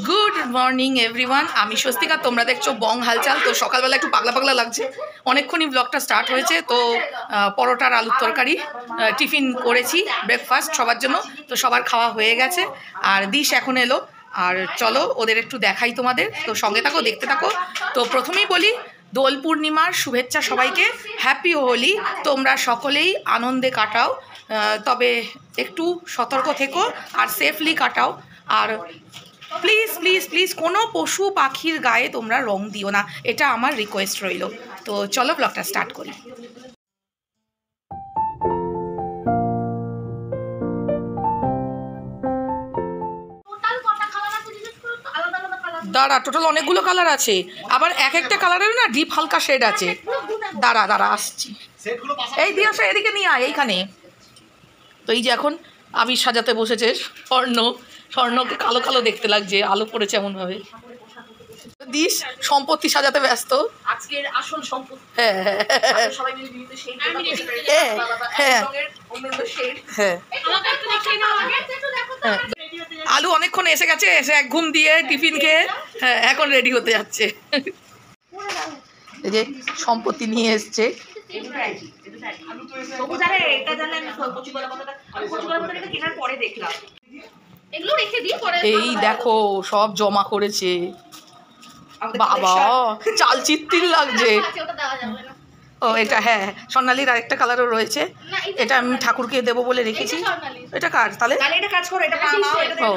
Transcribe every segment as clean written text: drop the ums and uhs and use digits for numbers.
Good morning everyone, আমি স্বস্তিকা, তোমরা দেখছো বং হালচাল। তো সকালবেলা একটু পাগলা পাগলা লাগছে, অনেকক্ষণই ব্লগটা স্টার্ট হয়েছে। তো পরোটার আলুর তরকারি টিফিন করেছি, ব্রেকফাস্ট সবার জন্য। তো সবার খাওয়া হয়ে গেছে, আর দিশ এখন এলো। আর চলো ওদের একটু দেখাই তোমাদের, তো সঙ্গে থাকো, দেখতে থাকো। তো প্রথমেই বলি দোল পূর্ণিমার শুভেচ্ছা সবাইকে, হ্যাপি হোলি। তোমরা সকলেই আনন্দে কাটাও, তবে একটু সতর্ক থেকো আর সেফলি কাটাও। আর প্লিজ প্লিজ প্লিজ কোনো পশু পাখির গায়ে তোমরা রং দিও না, এটা আমার রিকোয়েস্ট রইল। তো চলো ব্লগটা স্টার্ট করি। দাঁড়া, টোটাল অনেকগুলো কালার আছে, আবার এক একটা কালারের না ডিপ হালকা শেড আছে। দাঁড়া দাঁড়া আসছি, এই দিয়ে আসো, এদিকে নিয়ে আয়, এইখানে। তো এই যে এখন আবির সাজাতে বসেছে, স্বর্ণকে কালো কালো দেখতে লাগছে, আলো পড়েছে এমনভাবে। দিস সম্পত্তি সাজাতে ব্যস্ত, আজকের আসল সম্পত্তি। হ্যাঁ হ্যাঁ সবাই মিলে বিভিন্ন শেড, হ্যাঁ হ্যাঁ অন্যান্য শেড। হ্যাঁ আমাকে একটু দেখিয়ে দাও আগে। হ্যাঁ। আলু অনেকক্ষণ এসে গেছে, এসে এক ঘুম দিয়ে টিফিন খেয়ে হ্যাঁ এখন রেডি হতে যাচ্ছে। এই যে সম্পত্তি নিয়ে এসছে। এই দেখো সব জমা করেছে, বাবা চালচিত্তির লাগছে। ও এটা হ্যাঁ স্বর্ণালীর আরেকটা কালারও রয়েছে, এটা আমি ঠাকুরকে দেবো বলে রেখেছি। এটা কার তাহলে? ও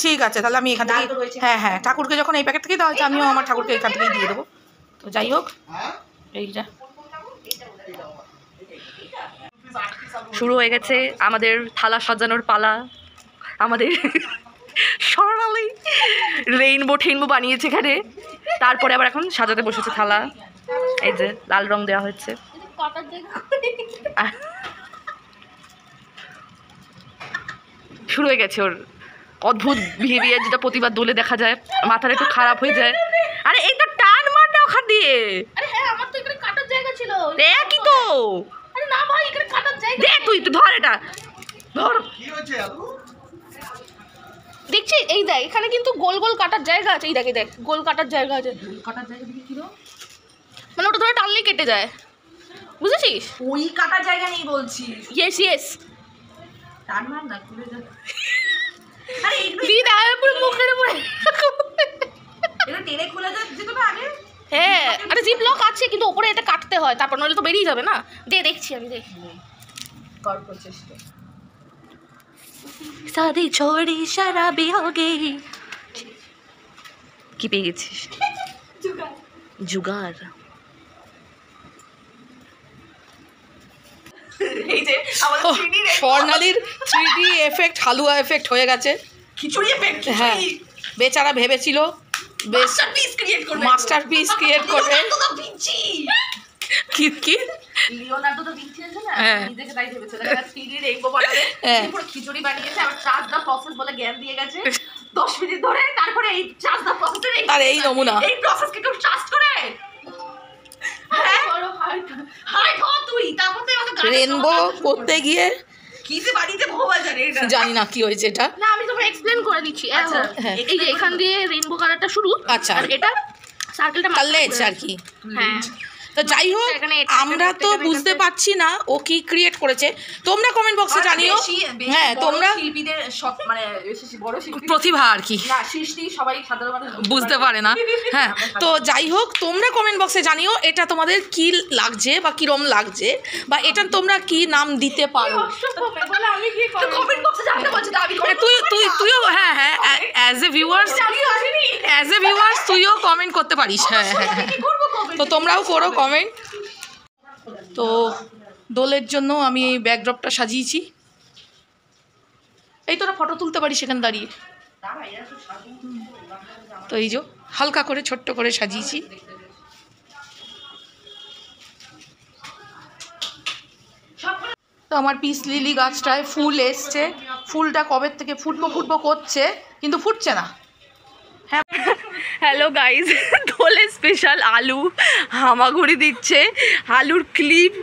ঠিক আছে, তাহলে আমি এখান থেকে হ্যাঁ হ্যাঁ ঠাকুরকে যখন এই প্যাকেট থেকেই দেওয়া হয়েছে, আমিও আমার ঠাকুরকে এখান থেকেই দিয়ে দেবো। তো যাই হোক, এইটা শুরু হয়ে গেছে আমাদের থালা সাজানোর পালা। আমাদের স্বর্ণালী রেইনবো ঠেইনবো বানিয়েছে এখানে, তারপরে আবার এখন সাজাতে বসেছে থালা। এই যে লাল রং দেওয়া হচ্ছে। শুরু হয়ে গেছে ওর অদ্ভুত বিহেভিয়ার, যেটা প্রতিবার দোলে দেখা যায়, মাথাটা একটু খারাপ হয়ে যায়। আরে এই তো টান মার না ওখান দিয়ে। আরে হ্যাঁ আমার তো এখানে কাটার জায়গা ছিল। কি তো আরে না ভাই এখানে কাটার জায়গা দে, তুই ধর এটা ধর। কি হচ্ছে আপু? দেখছি এই দেখ এখানে কিন্তু গোল গোল কাটার জায়গা আছে। এই দেখ দেখ গোল কাটার জায়গা আছে। গোল কাটার জায়গা দিকে কি রো, মানে ওটা ধরে টানলেই কেটে যায়, বুঝেছিস? ওই কাটার জায়গা নেই বলছি। ইয়েস ইয়েস টান মার না, খুলে যা। আরে এইগুলো দিদা পুরো মুখের উপরে এটা টেনে খুলে যা যেত না আগে। হ্যাঁ আরে জিপ লক আছে, কিন্তু ওপরে এটা কাটতে হয়, তারপর নইলে তো বেরিয়ে যাবে না। দে দেখছি আমি, দেখ কর করছিস তো। শাদি ছোড়ি শরাবি হো গই। কি পেয়ে গেছিস? জুগার। এই যে আমাদের 3D স্বর্ণালীর 3D এফেক্ট হালুয়া এফেক্ট হয়ে গেছে। খিচুড়ি এফেক্ট। হ্যাঁ বেচারা ভেবেছিল বেশ মাস্টারপিস ক্রিয়েট করবে, মাস্টারপিস ক্রিয়েট করবে। কি কি লিওনার্দো দা ভিঞ্চি আছে না, হ্যাঁ। নিজেকে তাই ভেবেছে, দেখা 3D রেইনবো বানাবে, হ্যাঁ। পুরো খিচুড়ি বানিয়েছে। আর চার্জ দা প্রসেস বলে জ্ঞান দিয়ে গেছে 10 মিনিট ধরে। তারপরে এই চার্জ দা প্রসেসের আর এই নমুনা। এই প্রসেস কি কেউ চার্জ করে? হ্যাঁ হাইট হ তুই, তারপর তো আমাকে রেনবো করতে গিয়ে কি যে বাড়িতে ভগবান জানে এটা। জানি না কি হয়েছে এটা। না আমি তোমাকে এক্সপ্লেন করে দিচ্ছি। আচ্ছা, হ্যাঁ। এই যে এখান দিয়ে রেইনবো কালারটা শুরু, আচ্ছা। আর এটা সার্কেলটা কালেজ আর কি। হ্যাঁ তো যাই হোক, এখানে আমরা তো বুঝতে পারছি না ও কি ক্রিয়েট করেছে। তোমরা কমেন্ট বক্সে জানিও। হ্যাঁ তোমরা শিল্পীদের সব মানে বড় শিল্পী প্রতিভা আর কি না, সৃষ্টি সবাই সাধারণ মানুষ বুঝতে পারে না। হ্যাঁ তো যাই হোক, তোমরা কমেন্ট বক্সে জানিও এটা তোমাদের কি লাগছে বা কিরম লাগছে, বা এটা তোমরা কি নাম দিতে পারো। বলে আমি কি কমেন্ট বক্সে জানতে বলছি না, আমি তুইও হ্যাঁ হ্যাঁ অ্যাজ এ ভিউয়ার্স তুইও কমেন্ট করতে পারিস। হ্যাঁ হ্যাঁ হ্যাঁ তো তোমরাও করো কমেন্ট। তো দোলের জন্য আমি এই ব্যাকড্রপটা সাজিয়েছি, এই তোরা ফটো তুলতে পারিস সেখানে দাঁড়িয়ে। তো এই যে হালকা করে ছোট্ট করে সাজিয়েছি। তো আমার পিস লিলি গাছটায় ফুল এসছে, ফুলটা কবে থেকে ফুটবো করছে কিন্তু ফুটছে না। হ্যাঁ হ্যালো গাইজ, দোলে স্পেশাল আলু হামাগুড়ি দিচ্ছে। আলুর ক্লিপ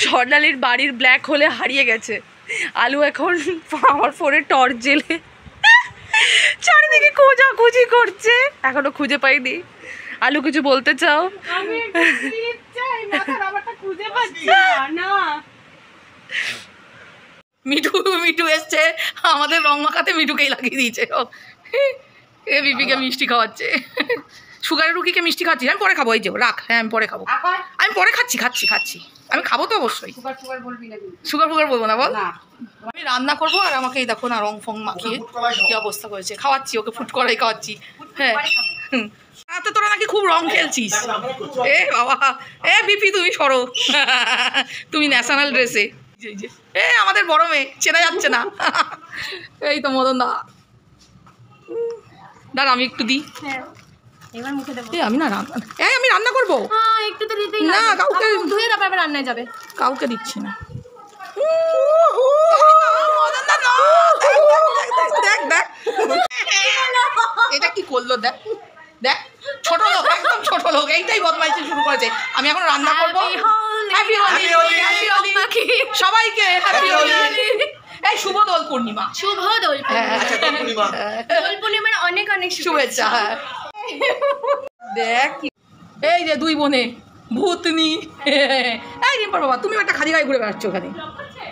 স্বর্ণালীর বাড়ির ব্ল্যাক হোলে হারিয়ে গেছে। আলু এখন আমার ফোনে টর্চ জেলে চারিদিকে খোঁজা খোঁজাখুঁজি করছে, এখনো খুঁজে পাইনি। আলু কিছু বলতে চাও? আমি একটা ক্লিপ চাই, মাথার রাবারটা খুঁজে পাচ্ছি না। মিঠু মিঠু এসছে আমাদের রং মাখাতে, মিঠুকেই লাগিয়ে দিয়েছে ও। এ বিপিকে মিষ্টি খাওয়াচ্ছে, সুগারের রুগীকে মিষ্টি খাচ্ছি। আমি পরে খাবো, এই যে রাখ। হ্যাঁ আমি পরে খাবো, আমি পরে খাচ্ছি। আমি খাবো তো অবশ্যই। সুগার ফুগার বলবো না, বল। আমি রান্না করবো আর আমাকে এই দেখো না রং ফং মাখিয়ে কি অবস্থা করেছে। খাওয়াচ্ছি ওকে, ফুট করাই খাওয়াচ্ছি। হ্যাঁ রাতে তোরা নাকি খুব রং খেলছিস। এ বাবা, এ বিপি তুমি সরো, তুমি ন্যাশনাল ড্রেসে। এ আমাদের বড় মেয়ে চেনা যাচ্ছে না। এই তো মদন দা, দাঁড়া আমি একটু দিই। এবার মুখে দেবো। আমি রান্না করবো। হ্যাঁ একটু তো দিতেই না, কাউকে ধুয়ে তারপর আবার রান্নায় যাবে। কাউকে দিচ্ছি না। এটা কি করলো দেখ দেখ, ছোট লোক, একদম ছোট লোক, এইটাই বদমাইশি শুরু করেছে। আমি এখন রান্না করবো। হ্যাপি হোলি সবাইকে, হ্যাপি হোলি। এই শুভ দোল পূর্ণিমা। শুভ দোল পূর্ণিমা। দোল পূর্ণিমার অনেক অনেক শুভেচ্ছা। হ্যাঁ দেখ এই যে দুই বোনে ভূতনি। এই রিম্পার বাবা, তুমি একটা খালি গায়ে ঘুরে বেড়াচ্ছ ওখানে।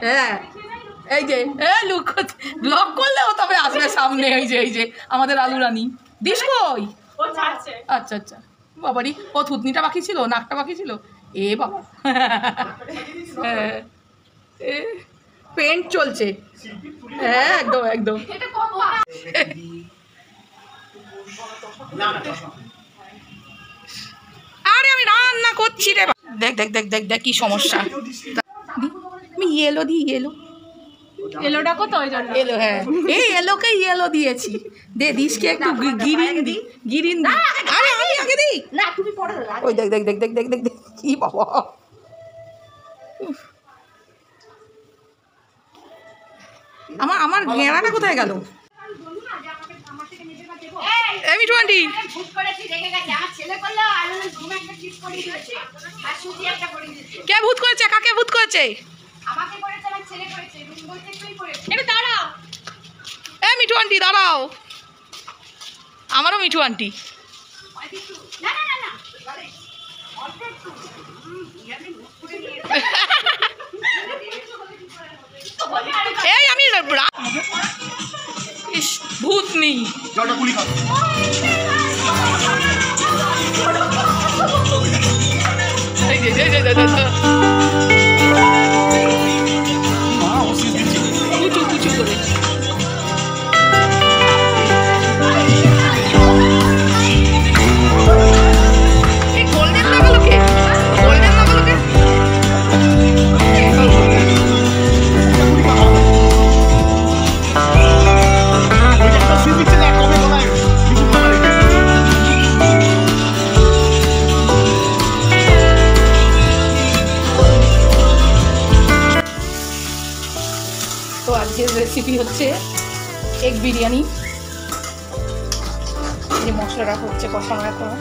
হ্যাঁ এই যে ব্লক করলেও তবে আসবে সামনে। এই যে আমাদের আলু রানী দিস কই। আচ্ছা আচ্ছা বাবারি, ও থুতনিটা বাকি ছিল, নাকটা বাকি ছিল। এ বাবা, হ্যাঁ পেন্ট চলছে। হ্যাঁ একদম একদম। আরে আমি রান্না করছি রে। দেখ দেখ দেখ দেখ দেখ কি সমস্যা। আমি ইয়েলো দিই, এলোটা কত ওই জন্য এলো। হ্যাঁ এই এলোকে ইয়েলো দিয়েছি। দে দিসকে একটু গিরিন দি, গিরিন দি। আরে আমি আগে দিই না, তুমি পড়ে দাও। ওই দেখ দেখ দেখ দেখ দেখ দেখ দেখ কি বাবা। আমার ঘেরাটা কোথায় গেল? এই মিঠু আন্টি, কে ভূত করেছে? কাকে ভূত করেছে? এ মিঠু আন্টি দাঁড়াও, আমারও মিঠু আন্টি। এই আমি ইস ভূত নেই। কুচু করে গোল্ডেন লাগালোকে, গোল্ডেন লাগালোকে। তো আজকের রেসিপি হচ্ছে এগ বিরিয়ানি। যে মশলাটা হচ্ছে কষানো এখন।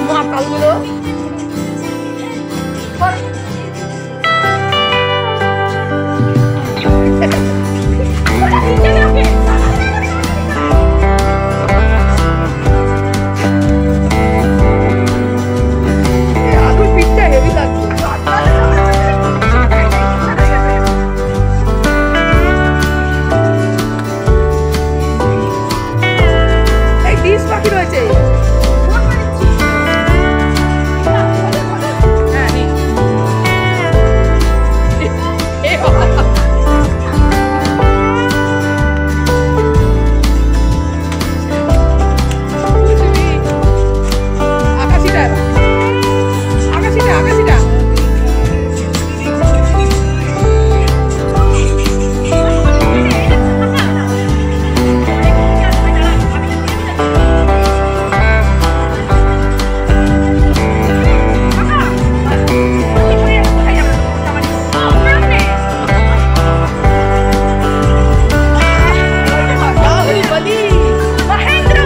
মাতালগুলো আলুর পিঠটা হেভি লাগছে। এই ডিশ বাকি রয়েছে। হ্যাঁ, নে। এ বাবা। আকাশিটা আকাশিটা আকাশিটা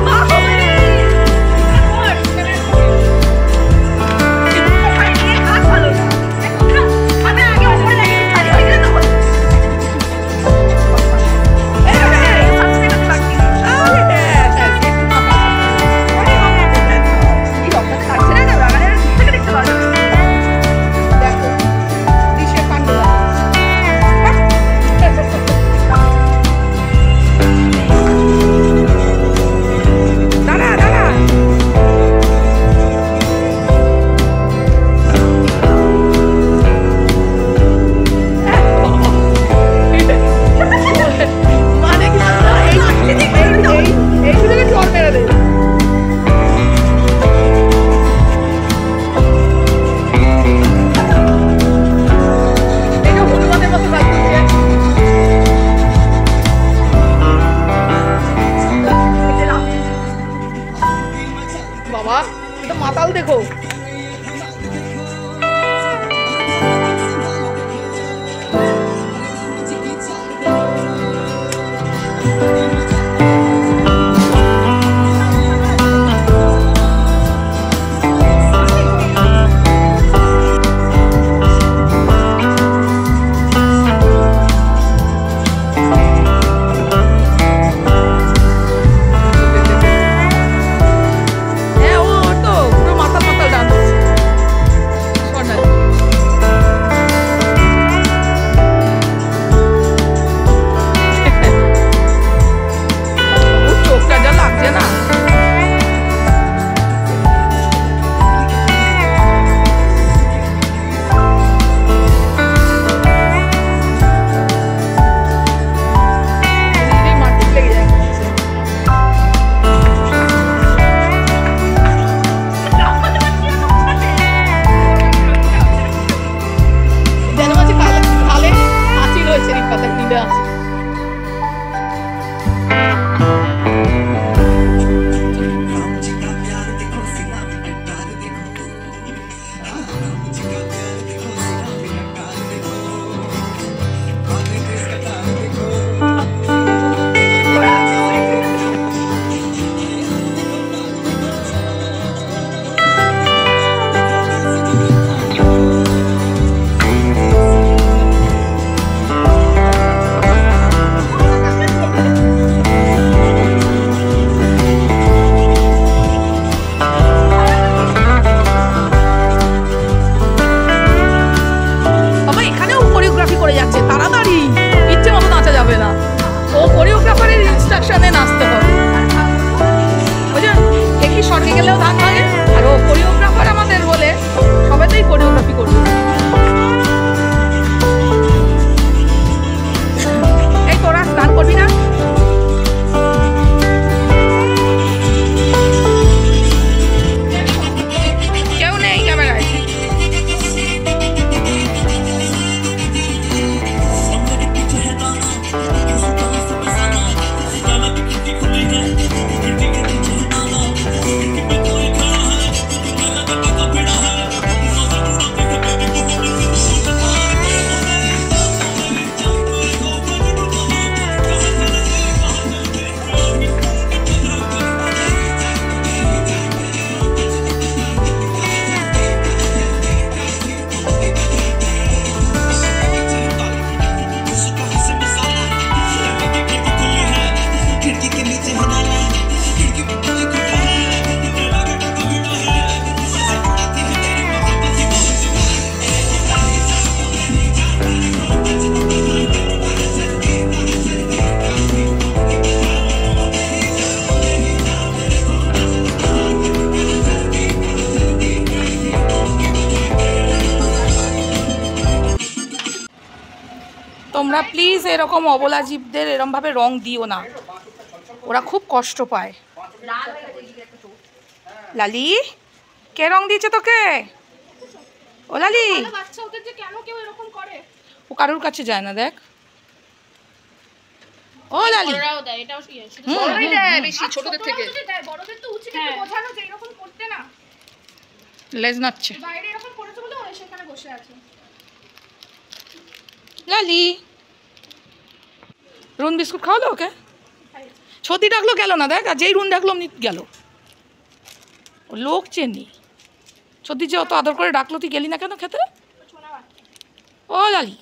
বাহুবলী। দেখো ডিশের কাণ্ড দাঁড়া দাঁড়া। মানে কি এই শুধু জল মেরে দে। এটা হনুমানের মতো কাজ করছে। বাবা এটা মাতাল দেখো। হ্যাঁ ও তো পুরো মাতাল মাতাল ডান্স। স্বর্ণালী ওর চোখটা যা লাগছে না। নিজেই মাটিতে লেগে যায়। যেন আছে খালে হাঁচি রয়েছে রিক পাতা কিনে আছে। তোমরা প্লিজ এরকম অবলা জীবদের এরমভাবে রং দিও না, ওরা খুব কষ্ট পায়। লালি, কে রং দিয়েছে তোকে? ও লালি, বাচ্চা ওদের যে কেন কেউ এরকম করে? ও কারোর কাছে যায় না, দেখ। ও লালি, বড়রাও দেয়, এটাও কি শুধু হুম, বড়রাই হুম, দেয় হুম। বেশি, ছোটদের থেকে দেয়। বড়দের তো উচিত একটু বোঝানো যে এরকম করতে না। লেজ নাচ্ছে। বাইরে এরকম করেছে বলে ওরা সেখানে বসে আছে। লালি, রুন বিস্কুট খাওয়ালো ওকে? সত্যি ডাকলো গেল না, দেখ। আর যেই রুন ডাকলো অমনি গেল। ও লোক চেনি। সত্যি যে অত আদর করে ডাকলো, তুই গেলি না কেন খেতে? শোনা বাচ্চা। ও লালি,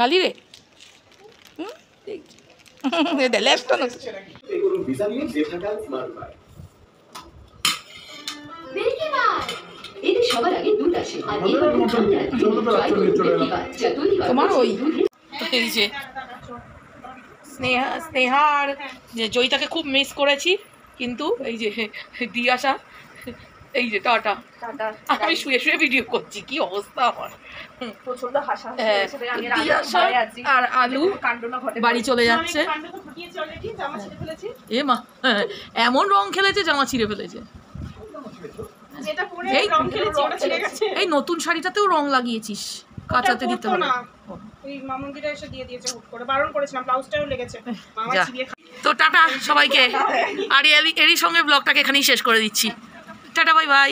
লালি রে, লেফট তোমার ওই এই যে স্নেহার যে জয়িতাকে খুব মিস করেছি, কিন্তু এই যে দিয়ে আসা, এই যে টাটা। আমি শুয়ে শুয়ে ভিডিও করছি, কি অবস্থা আমার। প্রচন্ড হাসা হ্যাঁ, দিয়ে আসা আর আলু বাড়ি চলে যাচ্ছে। এ মা, এমন রং খেলেছে জামা ছিঁড়ে ফেলেছে। যেটা পরে এই রং খেলেছি ওটা ছিঁড়ে গেছে। এই নতুন শাড়িটাতেও রং লাগিয়েছিস, কাঁচাতে দিতে হবে। ওই মামুন্দিরা এসে দিয়ে দিয়েছে হুট করে, বারণ করেছিলাম, ব্লাউজটাও লেগেছে। মামা যা। ছিঁড়ে তো টাটা সবাইকে, আর এরই সঙ্গে ব্লগটাকে এখানেই শেষ করে দিচ্ছি। Tata, bye bye.